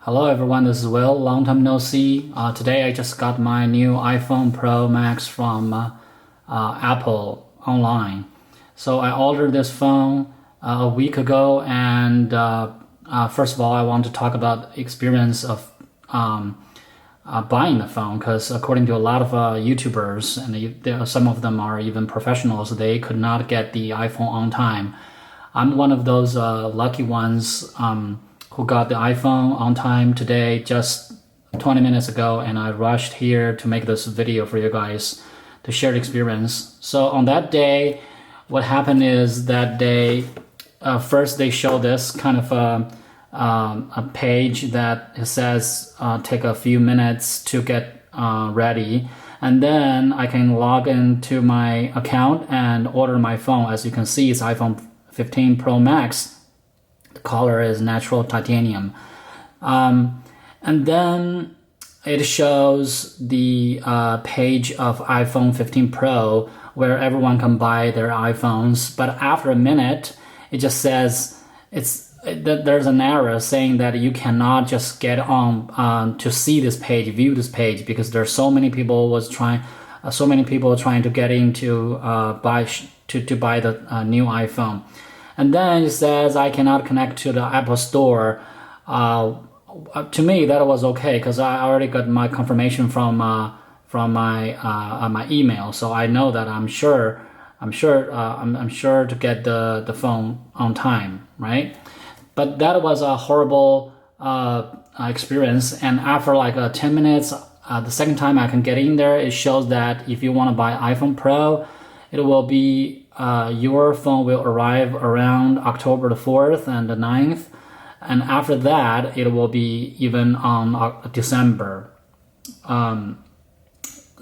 Hello everyone, this is Will. Long time no see. Today I just got my new iPhone Pro Max from Apple online. So I ordered this phone a week ago, and first of all, I want to talk about the experience of buying the phone, because according to a lot of YouTubers, and some of them are even professionals, they could not get the iPhone on time. I'm one of those lucky ones who got the iPhone on time today, just 20 minutes ago, and I rushed here to make this video for you guys to share the experience. So on that day, what happened is that day, first they show this kind of a page that it says take a few minutes to get ready, and then I can log into my account and order my phone. As you can see, it's iPhone 15 Pro Max. The color is natural titanium, and then it shows the page of iPhone 15 Pro where everyone can buy their iPhones. But after a minute, it just says there's an error saying that you cannot just get on to see this page, view this page, because there's so many people trying to get into buy the new iPhone. And then it says I cannot connect to the Apple Store. To me, that was okay, because I already got my confirmation from my email, so I know that I'm sure to get the phone on time, right? But that was a horrible experience. And after like 10 minutes, the second time I can get in there, it shows that if you want to buy iPhone Pro, it will be your phone will arrive around October the 4th and the 9th. And after that, it will be even on December,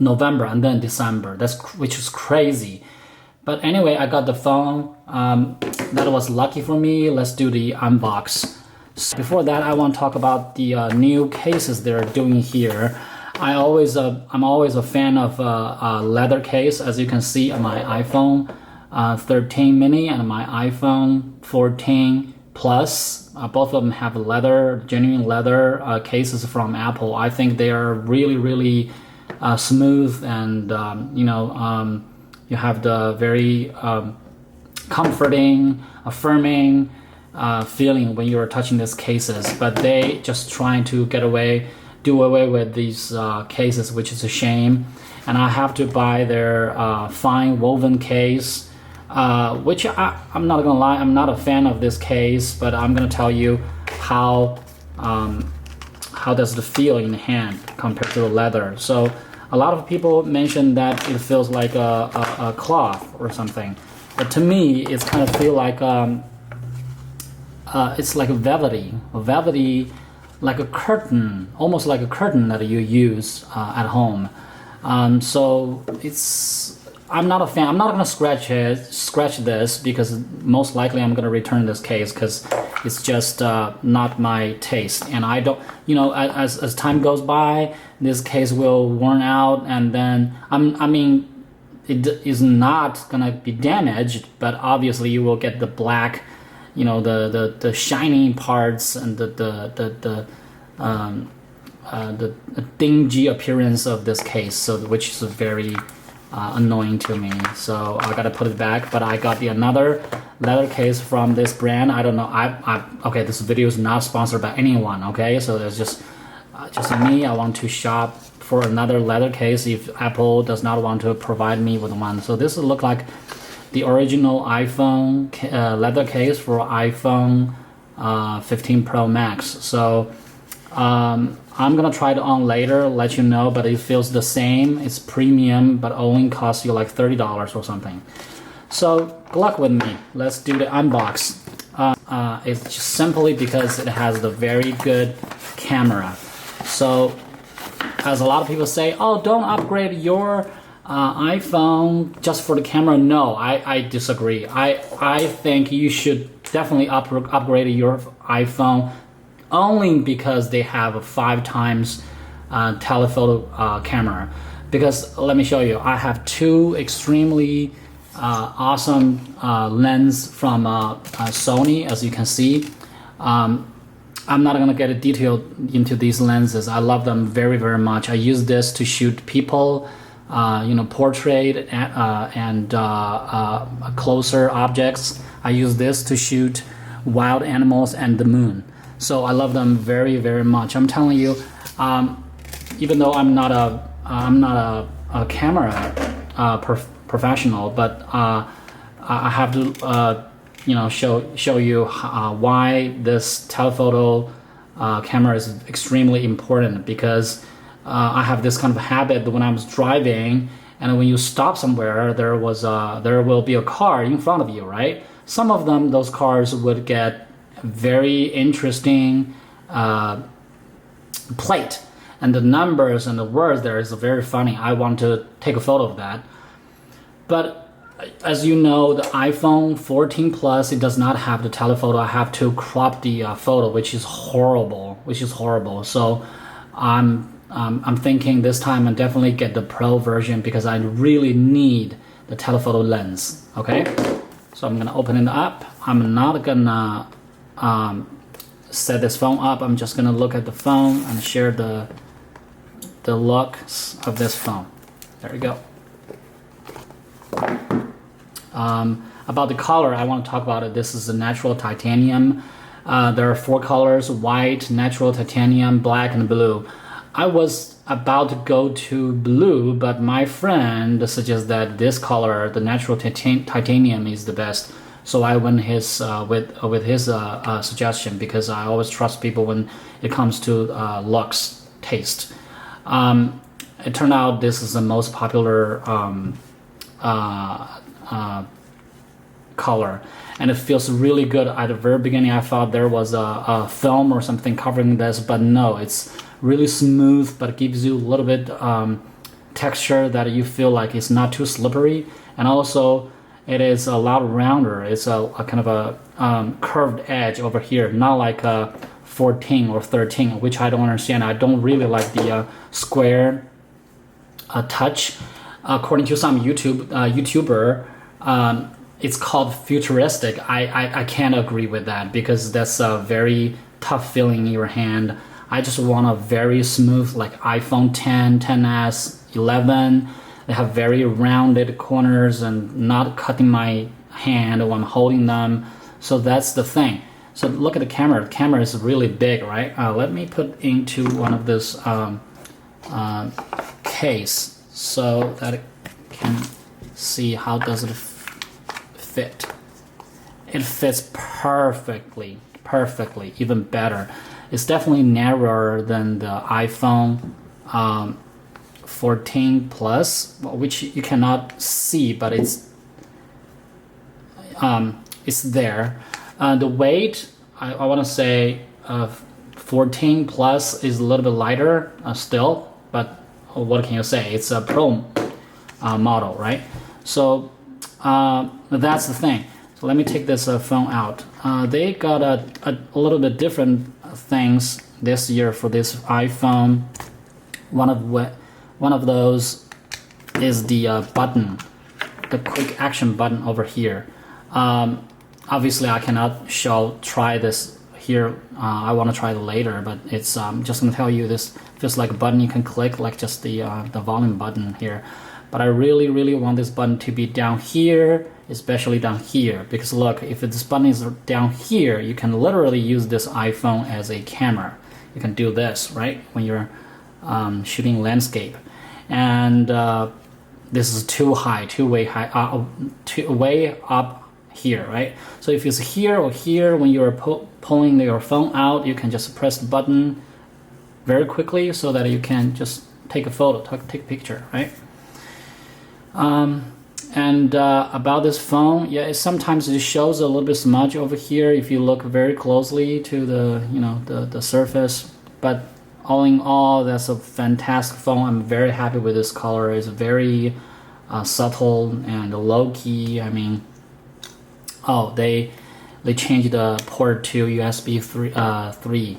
November, and then December. Which is crazy. But anyway, I got the phone. That was lucky for me. Let's do the unbox. So before that, I want to talk about the new cases they're doing here. I'm always a fan of leather case, as you can see on my iPhone 13 mini and my iPhone 14 Plus. Both of them have genuine leather cases from Apple. I think they are really smooth, and you have the very comforting, affirming feeling when you're touching these cases. But they just trying to do away with these cases, which is a shame. And I have to buy their fine woven case, which I'm not gonna lie, I'm not a fan of this case, but I'm gonna tell you how does it feel in the hand compared to the leather. So a lot of people mention that it feels like a cloth or something, but to me it's kind of feel like it's like a velvety, like a curtain, almost like a curtain that you use at home. So I'm not a fan. I'm not gonna scratch this, because most likely I'm gonna return this case, because it's just not my taste. And I don't, as time goes by, this case will worn out, and then it is not gonna be damaged, but obviously you will get the black, the shiny parts, and the dingy appearance of this case, which is very annoying to me. So I gotta put it back. But I got another leather case from this brand. I don't know. Okay, this video is not sponsored by anyone. Okay, so there's just me. I want to shop for another leather case if Apple does not want to provide me with one. So this will look like the original iPhone leather case for iPhone 15 Pro Max. So I'm gonna try it on later, let you know, but it feels the same. It's premium, but only costs you like $30 or something. So good luck with me. Let's do the unbox. It's just simply because it has the very good camera. So as a lot of people say, oh, don't upgrade your iPhone just for the camera. No, I disagree. I think you should definitely upgrade your iPhone only because they have a 5 times telephoto camera. Because let me show you, I have 2 extremely awesome lens from Sony, as you can see. I'm not gonna get detailed into these lenses. I love them very, very much. I use this to shoot people, portrait and closer objects. I use this to shoot wild animals and the moon. So I love them very, very much. I'm telling you, even though I'm not a camera professional, but I have to show you why this telephoto camera is extremely important, because I have this kind of habit that when I was driving and when you stop somewhere, there will be a car in front of you, right? Some of them, those cars would get very interesting plate, and the numbers and the words there is very funny. I want to take a photo of that. But as you know, the iPhone 14 Plus, it does not have the telephoto. I have to crop the photo, which is horrible. So I'm thinking this time I definitely get the Pro version, because I really need the telephoto lens. Okay, so I'm gonna open it up. I'm not gonna set this phone up. I'm just gonna look at the phone and share the looks of this phone. There we go. About the color, I want to talk about it. This is a natural titanium. There are 4 colors: white, natural titanium, black, and blue. I was about to go to blue, but my friend suggests that this color, the natural titanium, is the best. So I went with his suggestion, because I always trust people when it comes to looks, taste. It turned out this is the most popular color, and it feels really good. At the very beginning, I thought there was a film or something covering this, but no, it's really smooth, but it gives you a little bit texture that you feel like it's not too slippery, and also it is a lot rounder. It's a kind of a curved edge over here, not like a 14 or 13, which I don't understand. I don't really like the square touch. According to some YouTuber, it's called futuristic. I can't agree with that, because that's a very tough feeling in your hand. I just want a very smooth, like iPhone 10, 10s, 11. They have very rounded corners and not cutting my hand when I'm holding them. So that's the thing. So look at the camera. The camera is really big, right? Let me put into one of this case so that it can see how does it fit. It fits perfectly, even better. It's definitely narrower than the iPhone 14 Plus, which you cannot see, but it's there. The weight, I want to say 14 Plus is a little bit lighter still, but what can you say? It's a Pro model, right? So that's the thing. So let me take this phone out. They got a little bit different things this year for this iPhone. One of those is the button, the quick action button over here. Obviously, I cannot try this here. I want to try it later, but it's just gonna tell you this feels like a button you can click, like just the volume button here. But I really want this button to be down here, especially down here, because look, if this button is down here, you can literally use this iPhone as a camera. You can do this, right, when you're shooting landscape. And this is too way up here, right? So if it's here or here, when you're pulling your phone out, you can just press the button very quickly so that you can just take a photo, take a picture, right? And about this phone, yeah, sometimes it shows a little bit smudge over here if you look very closely to the surface. But all in all, that's a fantastic phone. I'm very happy with this color. It's very subtle and low key. I mean, they changed the port to USB 3,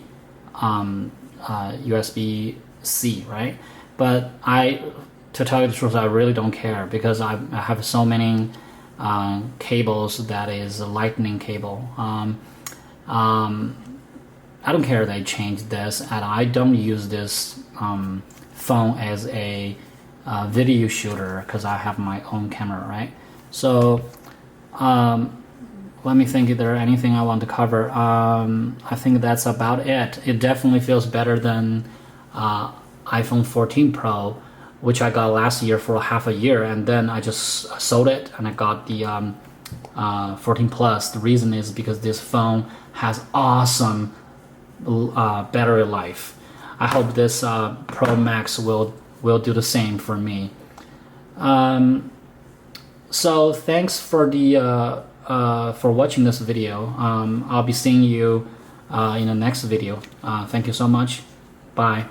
USB-C, right? But to tell you the truth, I really don't care, because I have so many cables that is a lightning cable. I don't care they changed this, and I don't use this phone as a video shooter because I have my own camera, right? So let me think if there's anything I want to cover. I think that's about it. It definitely feels better than iPhone 14 Pro, which I got last year for half a year, and then I just sold it and I got the 14 Plus. The reason is because this phone has awesome battery life. I hope this Pro Max will do the same for me. So thanks for the for watching this video. I'll be seeing you in the next video. Thank you so much. Bye.